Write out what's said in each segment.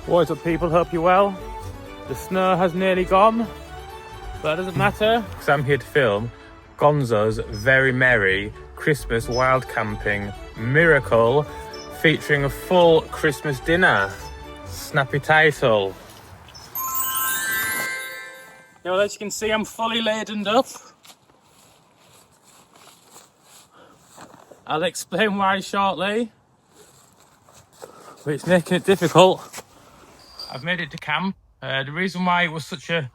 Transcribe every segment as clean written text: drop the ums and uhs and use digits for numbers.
What's up, people? Hope you're well. The snow has nearly gone, but that doesn't matter because I'm here to film Gonzo's Very Merry Christmas Wild Camping Miracle, featuring a full Christmas dinner. Snappy title. Now, as you can see, I'm fully ladened up. I'll explain why shortly, but it's making it difficult. I've made it to camp. The reason why it was such a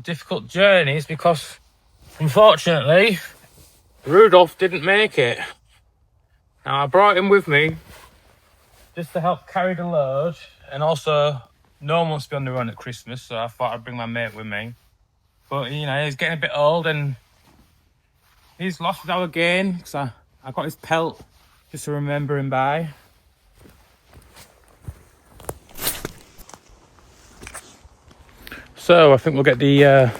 difficult journey is because, unfortunately, Rudolf didn't make it. Now, I brought him with me just to help carry the load, and also no one wants to be on the run at Christmas, so I thought I'd bring my mate with me. But, you know, he's getting a bit old and he's lost without a gain, because I got his pelt just to remember him by. So I think we'll get the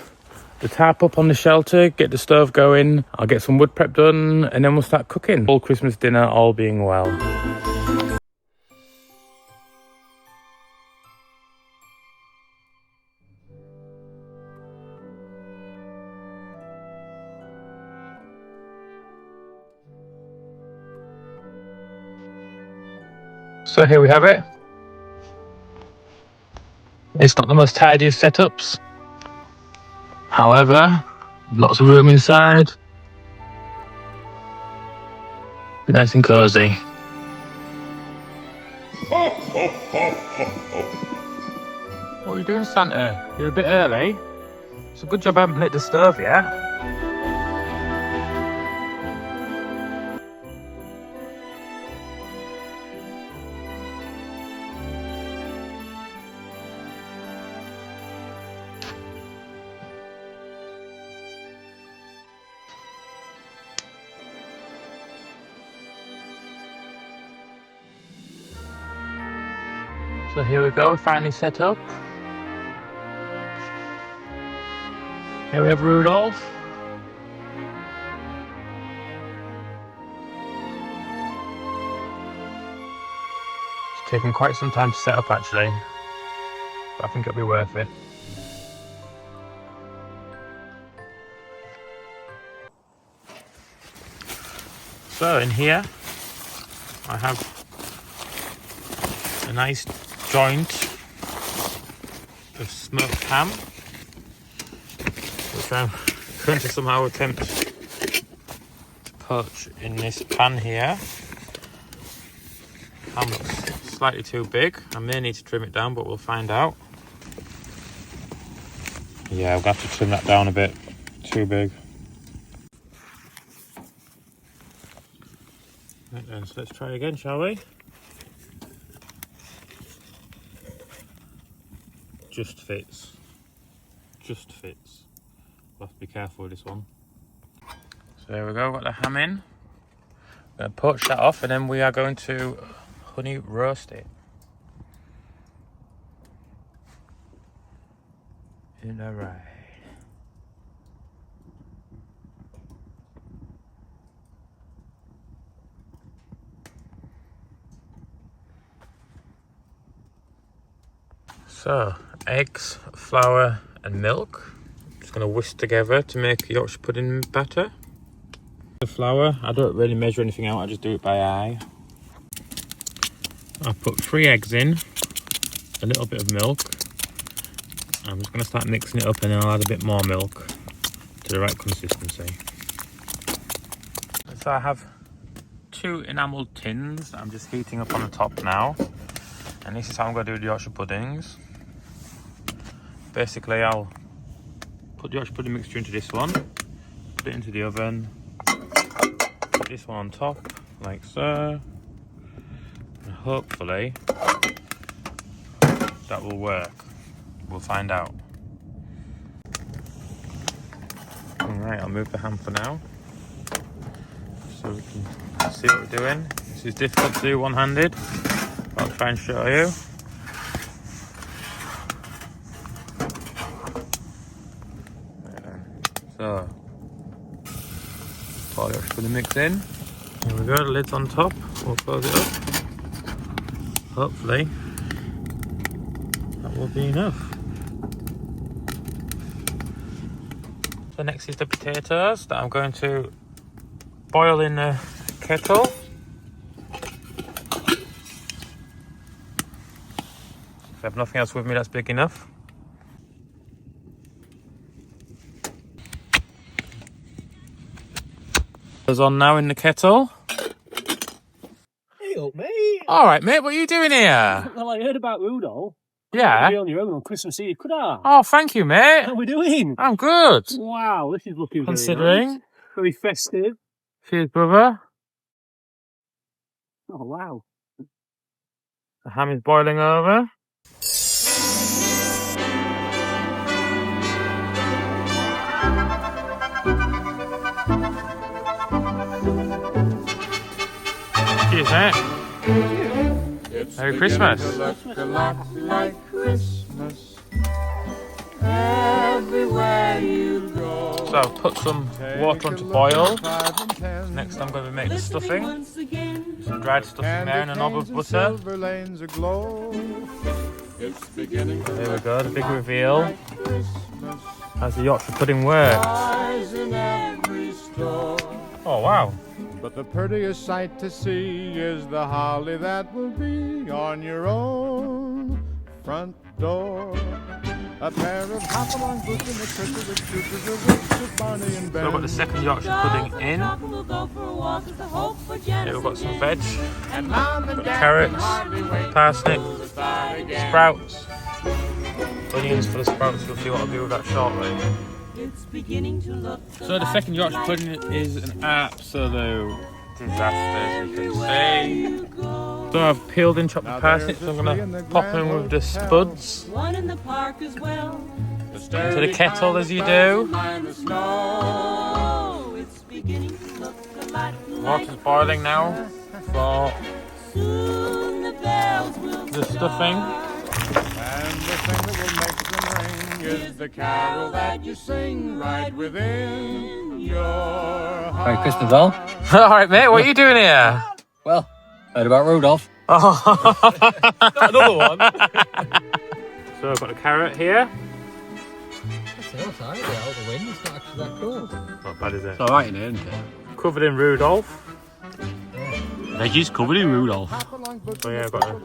tarp up on the shelter, get the stove going, I'll get some wood prep done, and then we'll start cooking. Full Christmas dinner, all being well. So here we have it. It's not the most tidiest setups. However, lots of room inside. Be nice and cozy. What are you doing, Santa? You're a bit early. It's a good job I haven't lit the stove yet. So here we go, finally set up. Here we have Rudolf. It's taken quite some time to set up actually, but I think it'll be worth it. So in here I have a nice joint of smoked ham, which I'm going to somehow attempt to poach in this pan here. Ham looks slightly too big. I may need to trim it down, but we'll find out. Yeah, I'll have to trim that down a bit. Too big. Right then, so let's try again, shall we? Just fits. Just fits. We'll have to be careful with this one. So there we go, got the ham in. I'm going to poach that off and then we are going to honey roast it. In a ride. So, eggs, flour and milk. Just going to whisk together to make Yorkshire pudding batter. The flour, I don't really measure anything out, I just do it by eye. I put 3 eggs in, a little bit of milk. I'm just going to start mixing it up and then I'll add a bit more milk to the right consistency. So I have 2 enamelled tins that I'm just heating up on the top now. And this is how I'm going to do the Yorkshire puddings. Basically, I'll put the Yorkshire pudding mixture into this one, put it into the oven, put this one on top, like so, and hopefully that will work. We'll find out. Alright, I'll move the ham for now, so we can see what we're doing. This is difficult to do one-handed, but I'll try and show you. So, pour the mix in. Here we go, the lid's on top. We'll close it up. Hopefully that will be enough. So next is the potatoes that I'm going to boil in a kettle. If I have nothing else with me that's big enough. It's on now in the kettle. Hey up, mate. Alright, mate, what are you doing here? Well, I heard about Rudolf. Yeah. You'll be on your own on Christmas Eve, could I? Oh, thank you, mate. How are we doing? I'm good. Wow, this is looking Considering. very nice. Very festive. Cheers, brother. Oh, wow. The ham is boiling over. Cheers, mate. Merry Christmas. Like Christmas everywhere you go. So I've put some water on to boil. Next I'm going to make the stuffing. Some dried stuffing there and a knob of butter. There we go, the big reveal. How's the Yorkshire pudding work? Oh wow. But the prettiest sight to see is the holly that will be on your own front door. A pair of hop-along boots and a crystal with troopers of Farny and Ben. So we've got the second Yorkshire pudding in. Here we've got some veg. Got carrots, parsnips, sprouts, onions for the sprouts. We'll see what I'll do with that shortly. So the second Yorkshire pudding is an absolute disaster, as you can see. So I've peeled and chopped the parsnips, so I'm going to pop them with the spuds into the kettle as you do. Water's boiling now for the stuffing. And the thing that will make them ring is the carol that you sing right within your heart. Merry Christmas, all. Alright, mate, what are you doing here? Well, heard about Rudolf. Oh. Another one. So I've got a carrot here. It's all right, without the wind, it's not actually that cold. Not bad, is it? It's alright in here, isn't it? Covered in Rudolf. Veggies covered in Rudolf. So yeah, I've got a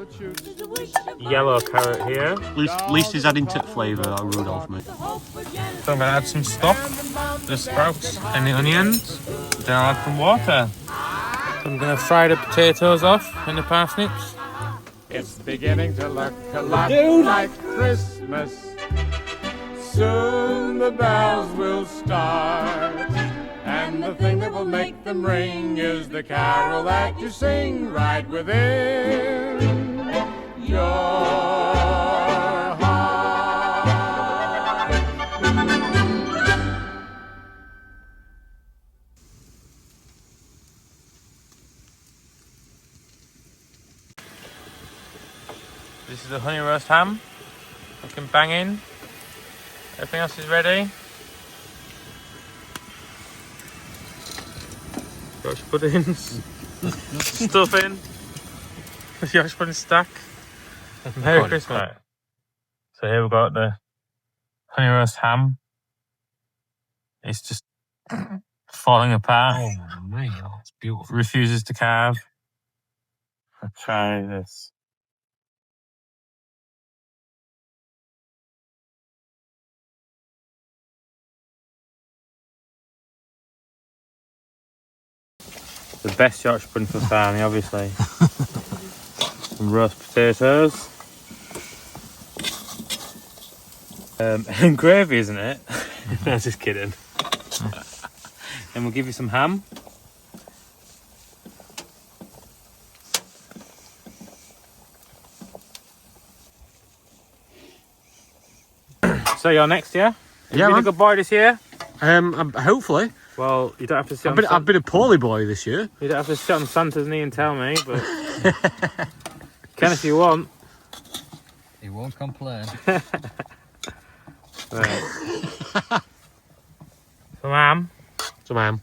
yellow carrot here. Least he's adding to the flavour of Rudolf, mate. So I'm going to add some stock, the sprouts and the onions. Then I'll add some water. So I'm going to fry the potatoes off and the parsnips. It's beginning to look a lot like Christmas. Soon the bells will start. And the thing that will make them ring is the carol that you sing right within your heart. This is the honey roast ham. Looking banging. Everything else is ready. Yorkshire puddings, stuffing, Yorkshire pudding stack. Merry Christmas. Right. So here we've got the honey roast ham. It's just falling apart. Oh, man, that's beautiful. Refuses to carve. I'll try this. The best Yorkshire pudding for Farny, obviously. Some roast potatoes. And gravy, isn't it? No, just kidding. Then we'll give you some ham. So you're next, yeah? Have you been a good boy this year? Hopefully. Well, you don't have to sit I've been a poorly boy this year. You don't have to sit on Santa's knee and tell me, but can if you want. He won't complain. Right. Some ham. Some ham.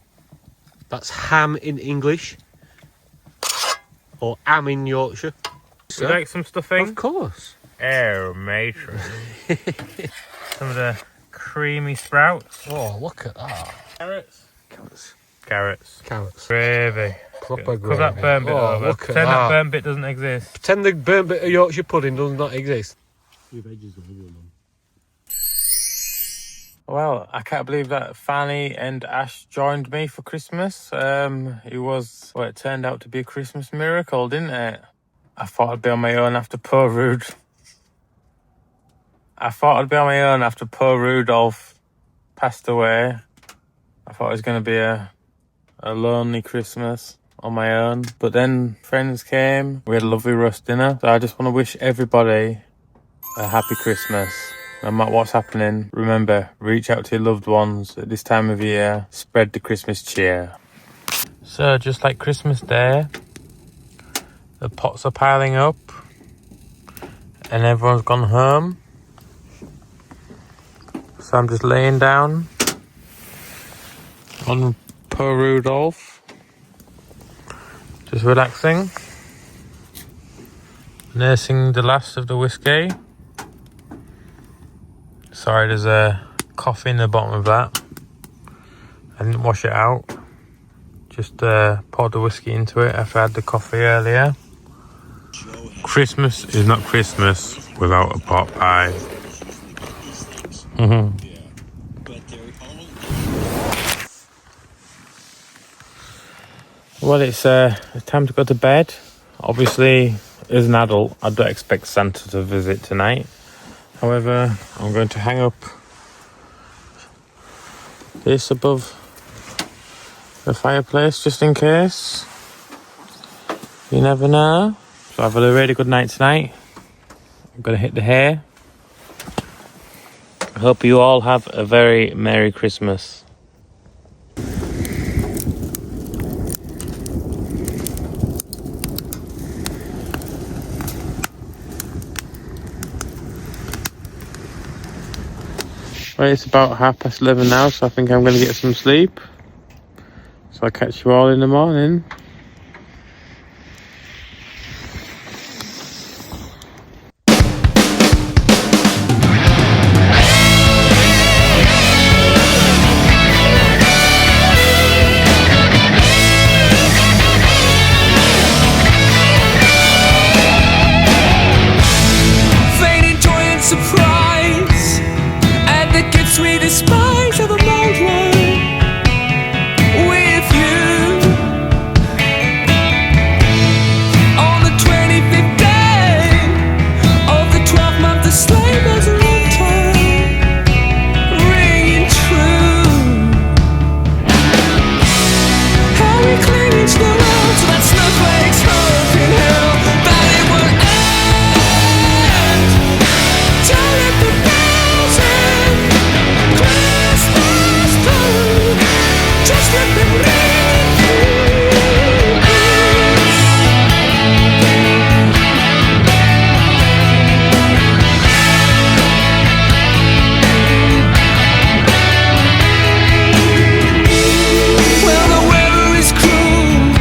That's ham in English. Or ham in Yorkshire. Would you like some stuffing? Of course. Oh, matron. Some of the creamy sprouts. Oh, look at that. Carrots. Carrots. Carrots. Carrots. Gravy. Proper Cover gravy. that burnt bit over. Look at Pretend that that. burnt bit doesn't exist. Pretend the burnt bit of Yorkshire pudding does not exist. Your veggies are good, man. Well, I can't believe that Fanny and Ash joined me for Christmas. It turned out to be a Christmas miracle, didn't it? I thought I'd be on my own after poor Rudolf passed away. I thought it was going to be a lonely Christmas on my own. But then friends came. We had a lovely roast dinner. So I just want to wish everybody a happy Christmas. No matter what's happening, remember, reach out to your loved ones at this time of year. Spread the Christmas cheer. So, just like Christmas Day, the pots are piling up and everyone's gone home. So I'm just laying down on poor Rudolf, just relaxing, nursing the last of the whiskey. Sorry, there's a coffee in the bottom of that. I didn't wash it out. Just poured the whiskey into it after I had the coffee earlier. Christmas is not Christmas without a pot pie. Well, it's time to go to bed. Obviously, as an adult, I don't expect Santa to visit tonight. However, I'm going to hang up this above the fireplace just in case. You never know. So I've had a really good night tonight. I'm going to hit the hay. I hope you all have a very Merry Christmas. Right, it's about 11:30 now, so I think I'm going to get some sleep. So I'll catch you all in the morning. Fading joy and surprise, and the gifts we despise are the moment with you. On the 25th day of the 12th month, the sleigh bells are on time, ringing true. How we cling to the road so that snowflakes hope in hell that it will end. Don't let the bells ring, Christmas blue, just let them ring through us. Well, the weather is cruel,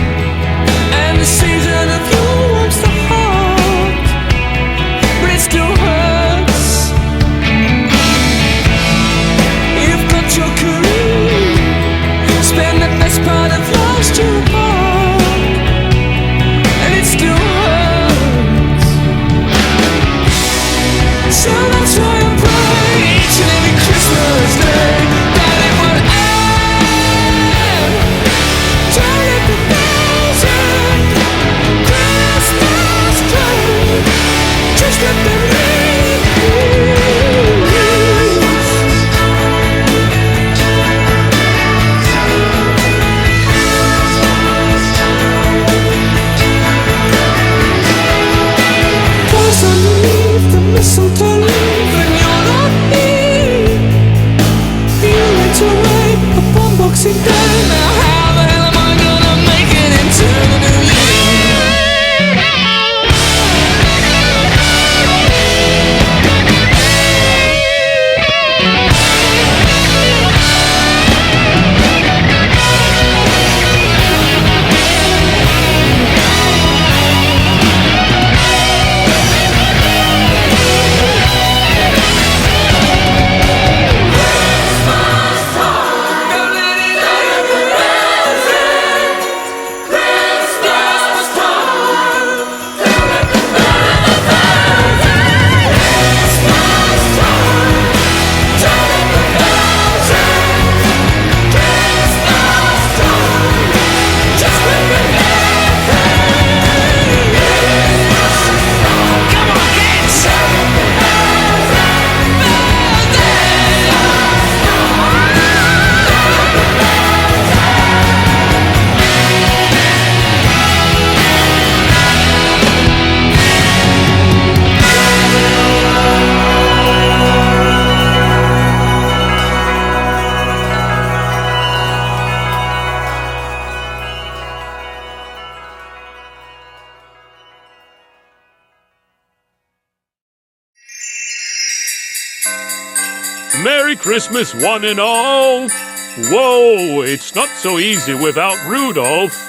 and the season of Yule warms the heart, but it still hurts. You've got your career, spend the best part of last year apart, and it still hurts. So that's why I pray each and every Christmas day that it would end. Don't let the bells ring, Christmas blue, just let them ring through us. Boys underneath the mistletoe leaf, and you're not here. You went away upon Boxing Day. Now how the hell am I gonna make it into the new year? Christmas, one and all. Whoa, it's not so easy without Rudolph.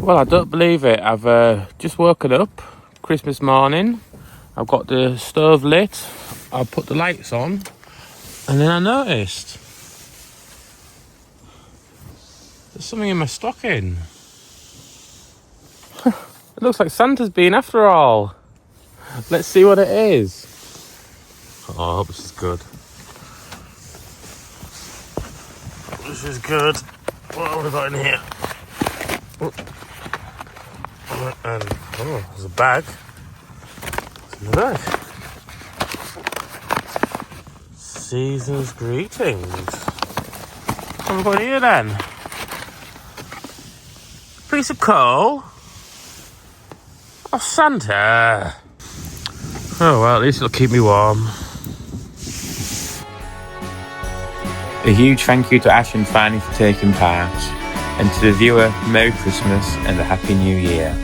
Well, I don't believe it. I've just woken up Christmas morning. I've got the stove lit. I've put the lights on. And then I noticed there's something in my stocking. It looks like Santa's been after all. Let's see what it is. Oh, I hope this is good. This is good. What have we got in here? And oh, there's a bag. What's in the bag? Season's greetings. What have we got here then? Piece of coal. Oh, Santa. Oh well, at least it'll keep me warm. A huge thank you to Ash and Farny for taking part, and to the viewer, Merry Christmas and a Happy New Year.